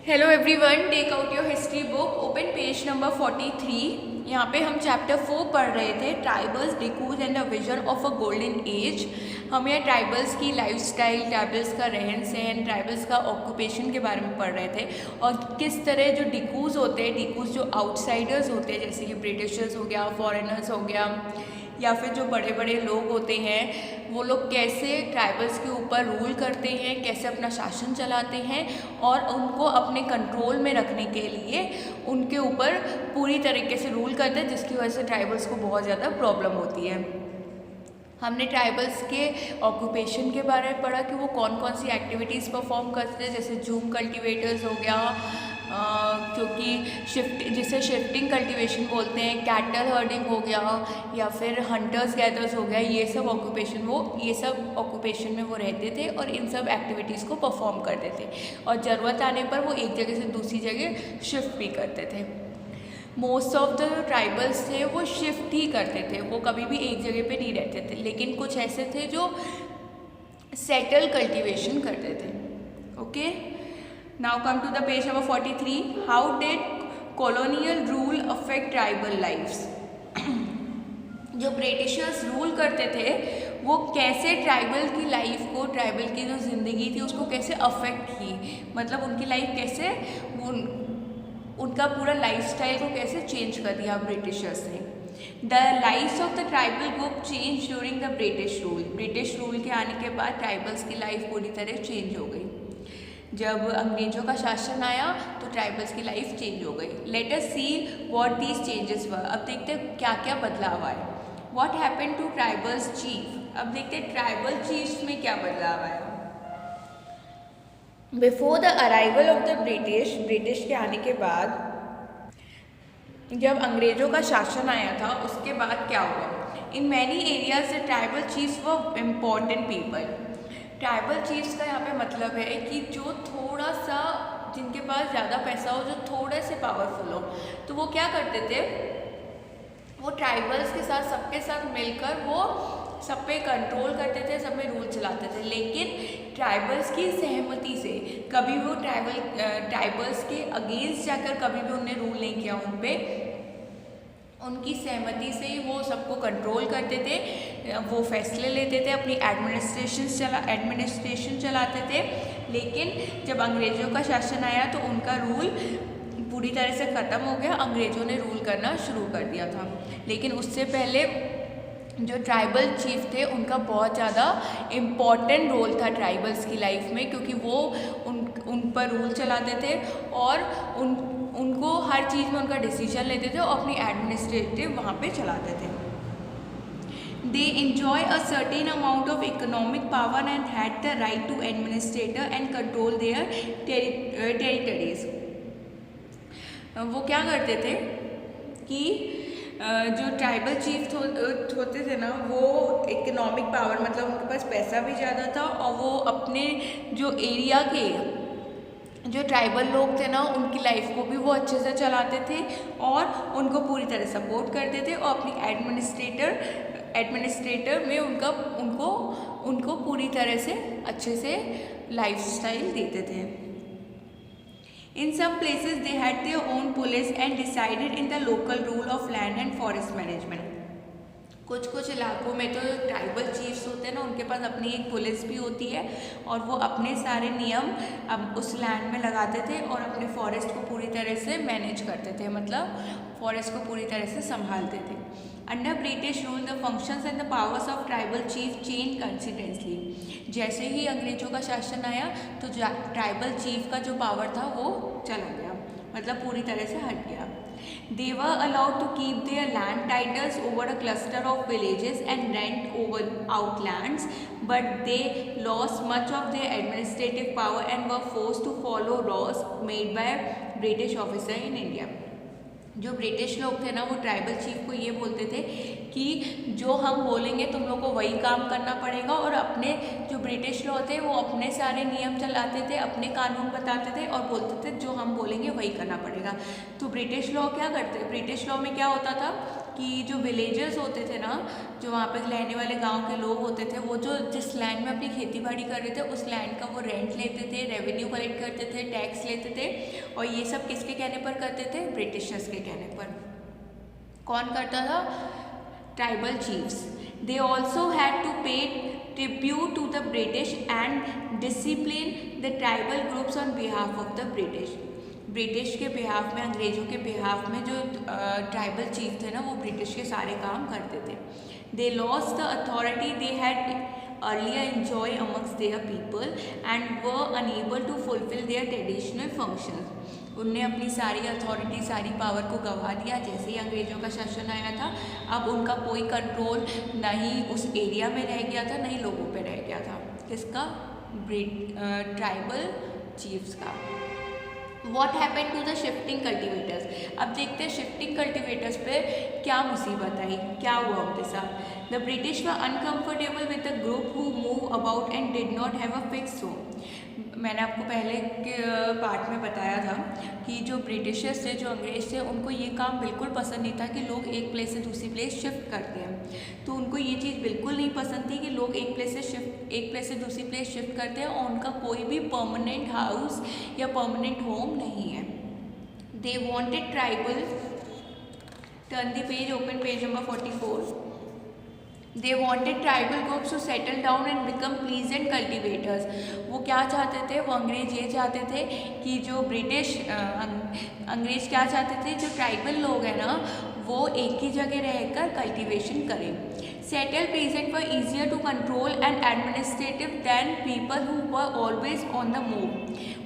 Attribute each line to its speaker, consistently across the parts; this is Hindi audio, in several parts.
Speaker 1: Hello everyone, take out your history book, open page number 43। यहाँ पे हम चैप्टर 4 पढ़ रहे थे, tribals, dikus and the vision of a golden age. हम यहाँ ट्राइबल्स की लाइफस्टाइल, ट्राइबल्स का रहन सहन, ट्राइबल्स का ऑक्यूपेशन के बारे में पढ़ रहे थे और किस तरह जो डिकूज होते हैं, डिकूज जो आउटसाइडर्स होते हैं जैसे कि ब्रिटिशर्स हो गया, फॉरेनर्स हो गया, या फिर जो बड़े बड़े लोग होते हैं वो लोग कैसे ट्राइबल्स के ऊपर रूल करते हैं, कैसे अपना शासन चलाते हैं और उनको अपने कंट्रोल में रखने के लिए उनके ऊपर पूरी तरीके से रूल करते हैं, जिसकी वजह से ट्राइबल्स को बहुत ज़्यादा प्रॉब्लम होती है। हमने ट्राइबल्स के ऑक्यूपेशन के बारे में पढ़ा कि वो कौन कौन सी एक्टिविटीज़ परफॉर्म करते हैं, जैसे जूम कल्टीवेटर्स हो गया, क्योंकि जिसे शिफ्टिंग कल्टीवेशन बोलते हैं, कैटल हर्डिंग हो गया, या फिर हंटर्स गैदर्स हो गया। ये सब ऑक्यूपेशन में वो रहते थे और इन सब एक्टिविटीज़ को परफॉर्म करते थे और ज़रूरत आने पर वो एक जगह से दूसरी जगह शिफ्ट भी करते थे। मोस्ट ऑफ द ट्राइबल्स थे वो शिफ्ट ही करते थे, वो कभी भी एक जगह पे नहीं रहते थे, लेकिन कुछ ऐसे थे जो सेटल कल्टीवेशन करते थे। Okay, now come to the page number 43। How did colonial rule affect tribal lifes. जो ब्रिटिशर्स रूल करते थे वो कैसे ट्राइबल की लाइफ को, ट्राइबल की जो ज़िंदगी थी उसको कैसे अफेक्ट की, मतलब उनकी लाइफ कैसे, उनका पूरा लाइफस्टाइल को कैसे चेंज कर दिया ब्रिटिशर्स ने। The lifes of the tribal group change during the British rule. British rule के आने के बाद ट्राइबल्स की लाइफ पूरी तरह चेंज हो गई। जब अंग्रेजों का शासन आया तो ट्राइबल्स की लाइफ चेंज हो गई। Let us see what these changes were. अब देखते हैं क्या क्या बदलाव आए। What happened to tribals chief. अब देखते हैं ट्राइबल चीफ्स में क्या बदलाव आया। Before the arrival of the British के आने के बाद, जब अंग्रेजों का शासन आया था उसके बाद क्या हुआ। In many areas the tribal chiefs were important people. Tribal chiefs का यहाँ पे मतलब है कि जो थोड़ा सा, जिनके पास ज़्यादा पैसा हो, जो थोड़े से पावरफुल हो, तो वो क्या करते थे, वो ट्राइबल्स के साथ, सबके साथ मिलकर वो सब पे कंट्रोल करते थे, सब में रूल चलाते थे। लेकिन ट्राइबल्स की सहमति से कभी वो ट्राइबल्स के अगेंस्ट जाकर कभी भी उन्हें रूल नहीं किया उन पर। उनकी सहमति से ही वो सबको कंट्रोल करते थे, वो फैसले लेते थे, अपनी एडमिनिस्ट्रेशन चलाते थे। लेकिन जब अंग्रेज़ों का शासन आया तो उनका रूल पूरी तरह से ख़त्म हो गया, अंग्रेज़ों ने रूल करना शुरू कर दिया था। लेकिन उससे पहले जो ट्राइबल चीफ थे उनका बहुत ज़्यादा इम्पॉर्टेंट रोल था ट्राइबल्स की लाइफ में, क्योंकि वो उन पर रूल चलाते थे और उनको हर चीज़ में उनका डिसीजन लेते थे और अपनी एडमिनिस्ट्रेटिव वहाँ पे चलाते थे। They enjoy a certain amount of economic power and had the right to administrator and control their territories. वो क्या करते थे कि जो ट्राइबल चीफ होते थे ना, वो इकोनॉमिक पावर, मतलब उनके पास पैसा भी ज़्यादा था और वो अपने जो एरिया के जो ट्राइबल लोग थे ना, उनकी लाइफ को भी वो अच्छे से चलाते थे और उनको पूरी तरह सपोर्ट करते थे और अपनी एडमिनिस्ट्रेटर में उनको पूरी तरह से अच्छे से लाइफस्टाइल देते थे। In some places they had their own police and decided in the local rule of land and forest management. कुछ इलाकों में तो ट्राइबल चीफ्स होते हैं ना, उनके पास अपनी एक पुलिस भी होती है और वो अपने सारे नियम अब उस लैंड में लगाते थे और अपने फॉरेस्ट को पूरी तरह से मैनेज करते थे, मतलब फॉरेस्ट को पूरी तरह से संभालते थे। Under British rule the functions and the powers of tribal chief change considerably. जैसे ही अंग्रेजों का शासन आया तो ट्राइबल चीफ का जो पावर था वो चला गया, मतलब पूरी तरह से हट गया। They were allowed to keep their land titles over a cluster of villages and rent out lands, but they lost much of their administrative power and were forced to follow laws made by British officer in India. जो ब्रिटिश लोग थे ना, वो ट्राइबल चीफ को ये बोलते थे कि जो हम बोलेंगे तुम लोग को वही काम करना पड़ेगा, और अपने जो ब्रिटिश लॉ थे वो अपने सारे नियम चलाते थे, अपने कानून बताते थे और बोलते थे जो हम बोलेंगे वही करना पड़ेगा। तो ब्रिटिश लॉ क्या करते, ब्रिटिश लॉ में क्या होता था कि जो विलेजर्स होते थे ना, जो वहाँ पे रहने वाले गांव के लोग होते थे, वो जो जिस लैंड में अपनी खेती बाड़ी कर रहे थे उस लैंड का वो रेंट लेते थे, रेवेन्यू कलेक्ट करते थे, टैक्स लेते थे, और ये सब किसके कहने पर करते थे? ब्रिटिशर्स के कहने पर। कौन करता था? Tribal chiefs. They also had to pay tribute to the British and discipline the tribal groups on behalf of the British. British के बिहाफ में, अंग्रेजों के बिहाफ में जो ट्राइबल चीफ थे ना, वो ब्रिटिश के सारे काम करते थे। They lost the authority they had earlier enjoy amongst their people and were unable to fulfil their traditional functions. उनने अपनी सारी अथॉरिटी, सारी पावर को गंवा दिया जैसे ही अंग्रेजों का शासन आया था। अब उनका कोई कंट्रोल ना ही उस एरिया में रह गया था, ना ही लोगों पे रह गया था। किसका? ट्राइबल चीफ्स का। What happened to the shifting cultivators? अब देखते हैं शिफ्टिंग कल्टिवेटर्स पे क्या मुसीबत आई, क्या हुआ उनके साथ। The British were uncomfortable with the group who move about and did not have a fixed home. मैंने आपको पहले के पार्ट में बताया था कि जो ब्रिटिशर्स थे, जो अंग्रेज थे, उनको ये काम बिल्कुल पसंद नहीं था कि लोग एक प्लेस से दूसरी प्लेस शिफ्ट करते हैं। तो उनको ये चीज़ बिल्कुल नहीं पसंद थी कि लोग एक प्लेस से दूसरी प्लेस शिफ्ट करते हैं और उनका कोई भी परमानेंट हाउस या परमानेंट होम नहीं है। They wanted tribal, turn the page, open page number 44। They wanted tribal groups to settle down and become pleasant cultivators. वो क्या चाहते थे? वो अंग्रेज ये चाहते थे कि जो ब्रिटिश अंग्रेज क्या चाहते थे, जो ट्राइबल लोग हैं ना, वो एक ही जगह रहकर कल्टीवेशन करें। Settle pleasant were easier to control and administrative than people who were always on the move.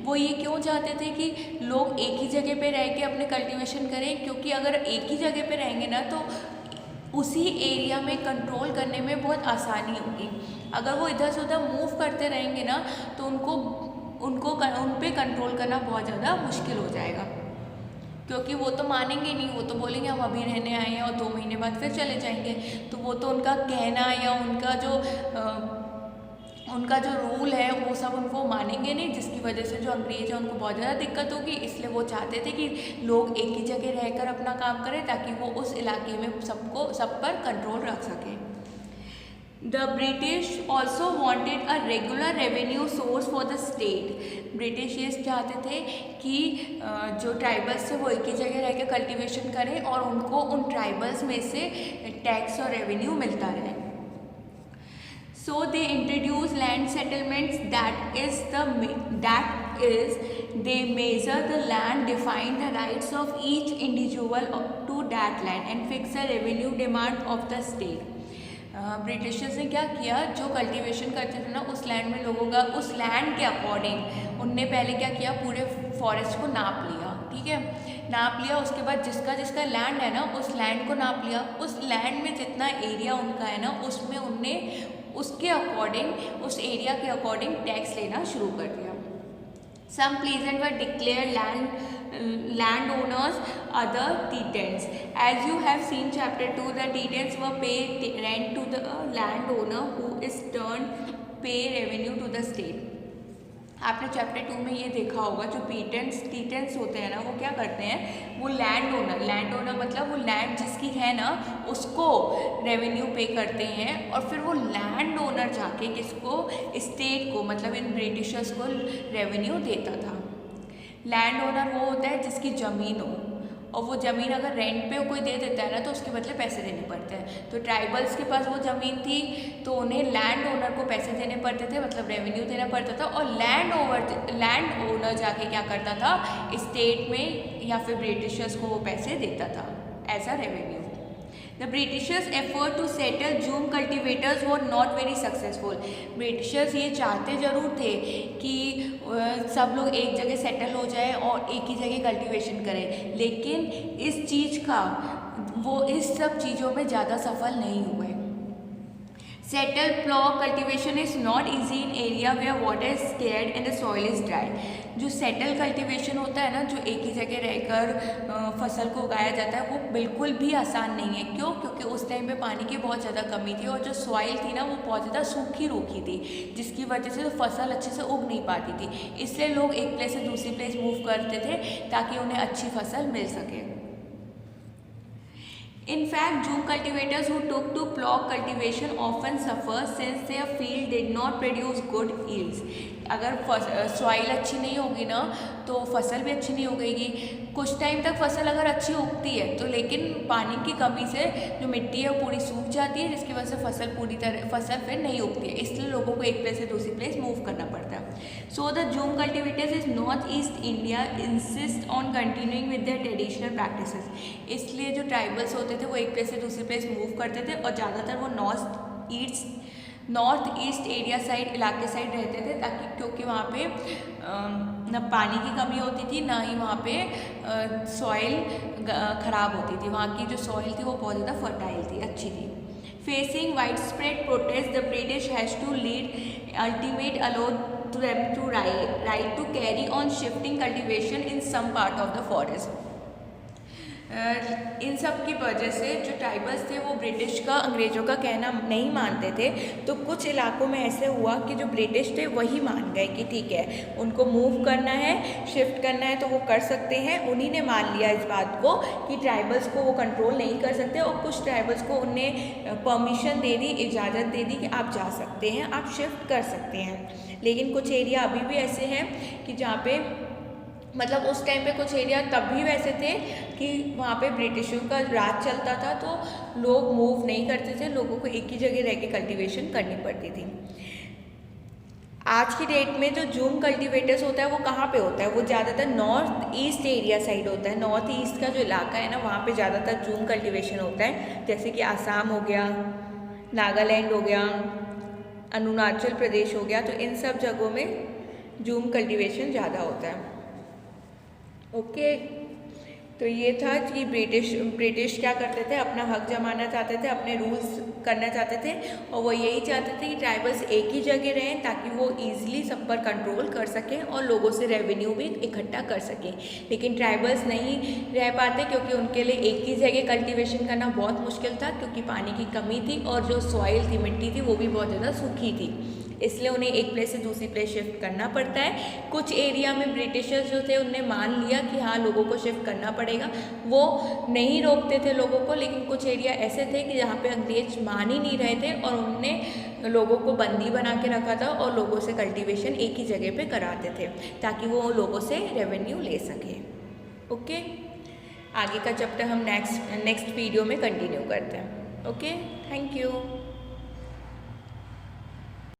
Speaker 1: वो ये क्यों चाहते थे कि लोग एक ही जगह पे रह के अपने कल्टीवेशन करें? क्योंकि अगर एक ही जगह पे रहेंगे ना तो उसी एरिया में कंट्रोल करने में बहुत आसानी होगी। अगर वो इधर से उधर मूव करते रहेंगे ना तो उन पे कंट्रोल करना बहुत ज़्यादा मुश्किल हो जाएगा, क्योंकि वो तो मानेंगे नहीं। वो तो बोलेंगे हम अभी रहने आए हैं और 2 महीने बाद फिर चले जाएंगे। तो वो तो उनका कहना या उनका जो रूल है वो सब उनको मानेंगे नहीं, जिसकी वजह से जो अंग्रेज है उनको बहुत ज़्यादा दिक्कत होगी। इसलिए वो चाहते थे कि लोग एक ही जगह रहकर अपना काम करें ताकि वो उस इलाके में सब पर कंट्रोल रख सकें। The British also wanted a regular revenue source for the state. British ये चाहते थे कि जो ट्राइबल्स थे वो एक ही जगह रह के कल्टिवेशन करें और उनको उन ट्राइबल्स में से टैक्स और रेवेन्यू मिलता रहे। So they introduce land settlements, that is they measure the land, define the rights of each individual to that land and fix the revenue demand of the state. Britishers ने क्या किया, जो कल्टीवेशन करते थे ना उस लैंड में लोगों का, उस लैंड के अकॉर्डिंग उनने पहले क्या किया, पूरे फॉरेस्ट को नाप लिया। ठीक है, नाप लिया। उसके बाद जिसका लैंड है ना उस लैंड को नाप लिया। उस लैंड में जितना एरिया उनका है ना उसमें उनने उसके अकॉर्डिंग, उस एरिया के अकॉर्डिंग टैक्स लेना शुरू कर दिया। Some pleasant were declare land owners, other tenants. As you have seen chapter 2, the tenants were pay rent to the land owner who is turn pay revenue to the state. आपने चैप्टर 2 में ये देखा होगा, जो टीटेंट्स होते हैं ना वो क्या करते हैं, वो लैंड ओनर मतलब वो लैंड जिसकी है ना उसको रेवेन्यू पे करते हैं और फिर वो लैंड ओनर जाके किसको, स्टेट को, मतलब इन ब्रिटिशर्स को रेवेन्यू देता था। लैंड ओनर वो होता है जिसकी ज़मीन हो और वो ज़मीन अगर रेंट पे कोई दे देता है ना तो उसके बदले पैसे देने पड़ते हैं। तो ट्राइबल्स के पास वो ज़मीन थी तो उन्हें लैंड ओनर को पैसे देने पड़ते थे, मतलब रेवेन्यू देना पड़ता था। और लैंड ओनर जाके क्या करता था, स्टेट में या फिर ब्रिटिशर्स को वो पैसे देता था as a revenue. The Britishers effort to settle jhum cultivators were not very successful. Britishers ये चाहते ज़रूर थे कि सब लोग एक जगह सेटल हो जाए और एक ही जगह कल्टीवेशन करें, लेकिन इस सब चीज़ों में ज़्यादा सफल नहीं हुए। Settle plough cultivation is not easy in area where water is scarce and the soil is dry. जो सेटल कल्टीवेशन होता है ना, जो एक ही जगह रहकर फसल को उगाया जाता है, वो बिल्कुल भी आसान नहीं है। क्यों? क्योंकि उस टाइम पे पानी की बहुत ज़्यादा कमी थी और जो सॉइल थी ना वो बहुत ज़्यादा सूखी रूखी थी, जिसकी वजह से फसल अच्छे से उग नहीं पाती थी। इसलिए लोग एक प्लेस से दूसरी प्लेस मूव करते थे ताकि उन्हें अच्छी फसल मिल सके। In fact, June cultivators who took to plough cultivation often suffer since their field did not produce good yields. अगर सॉइल अच्छी नहीं होगी ना तो फसल भी अच्छी नहीं उगेगी। कुछ टाइम तक फसल अगर अच्छी उगती है तो लेकिन पानी की कमी से जो मिट्टी है वो पूरी सूख जाती है, जिसकी वजह से फसल फिर नहीं उगती है। इसलिए लोगों को एक प्लेस से दूसरी प्लेस मूव करना पड़ता है। So the zoom cultivators is north east India insist on continuing with their traditional practices. इसलिए जो ट्राइबल्स होते थे वो एक प्लेस से दूसरी प्लेस मूव करते थे और ज़्यादातर वो नॉर्थ ईस्ट एरिया साइड इलाके साइड रहते थे, ताकि क्योंकि वहाँ पे न पानी की कमी होती थी ना ही वहाँ पे सॉइल ख़राब होती थी। वहाँ की जो सॉइल थी वो बहुत ज़्यादा फर्टाइल थी, अच्छी थी। Facing widespread protest, the British has to lead ultimate allowed to them to right to carry on shifting cultivation in some part of the forest. इन सब की वजह से जो ट्राइबल्स थे वो ब्रिटिश का, अंग्रेज़ों का कहना नहीं मानते थे। तो कुछ इलाकों में ऐसे हुआ कि जो ब्रिटिश थे वही मान गए कि ठीक है, उनको मूव करना है, शिफ्ट करना है तो वो कर सकते हैं। उन्हीं ने मान लिया इस बात को कि ट्राइबल्स को वो कंट्रोल नहीं कर सकते, और कुछ ट्राइबल्स को उन्हें परमिशन दे दी, इजाज़त दे दी कि आप जा सकते हैं, आप शिफ्ट कर सकते हैं। लेकिन कुछ एरिया अभी भी ऐसे हैं कि जहाँ पे मतलब उस टाइम पे कुछ एरिया तब भी वैसे थे कि वहाँ पे ब्रिटिशों का राज चलता था, तो लोग मूव नहीं करते थे, लोगों को एक ही जगह रह के कल्टिवेशन करनी पड़ती थी। आज की डेट में जो जूम कल्टिवेटर्स होता है वो कहाँ पे होता है? वो ज़्यादातर नॉर्थ ईस्ट एरिया साइड होता है। नॉर्थ ईस्ट का जो इलाका है ना, वहाँ पे ज़्यादातर जूम कल्टिवेशन होता है, जैसे कि आसाम हो गया, नागालैंड हो गया, अरुणाचल प्रदेश हो गया। तो इन सब जगहों में जूम कल्टिवेशन ज़्यादा होता है। ओके, तो ये था कि ब्रिटिश क्या करते थे, अपना हक जमाना चाहते थे, अपने रूल्स करना चाहते थे, और वो यही चाहते थे कि ट्राइबल्स एक ही जगह रहें ताकि वो ईजिली सब पर कंट्रोल कर सकें और लोगों से रेवेन्यू भी इकट्ठा कर सकें। लेकिन ट्राइबल्स नहीं रह पाते क्योंकि उनके लिए एक ही जगह कल्टिवेशन करना बहुत मुश्किल था, क्योंकि पानी की कमी थी और जो सॉइल थी, मिट्टी थी, वो भी बहुत ज़्यादा सूखी थी। इसलिए उन्हें एक प्लेस से दूसरी प्लेस शिफ्ट करना पड़ता है। कुछ एरिया में ब्रिटिशर्स जो थे उनने मान लिया कि हाँ लोगों को शिफ्ट करना पड़ेगा, वो नहीं रोकते थे लोगों को। लेकिन कुछ एरिया ऐसे थे कि जहाँ पे अंग्रेज मान ही नहीं रहे थे और उनने लोगों को बंदी बना के रखा था और लोगों से कल्टीवेशन एक ही जगह पे कराते थे ताकि वो लोगों से रेवेन्यू ले सके। ओके, आगे का चैप्टर हम नेक्स्ट वीडियो में कंटिन्यू करते हैं। Okay, thank you.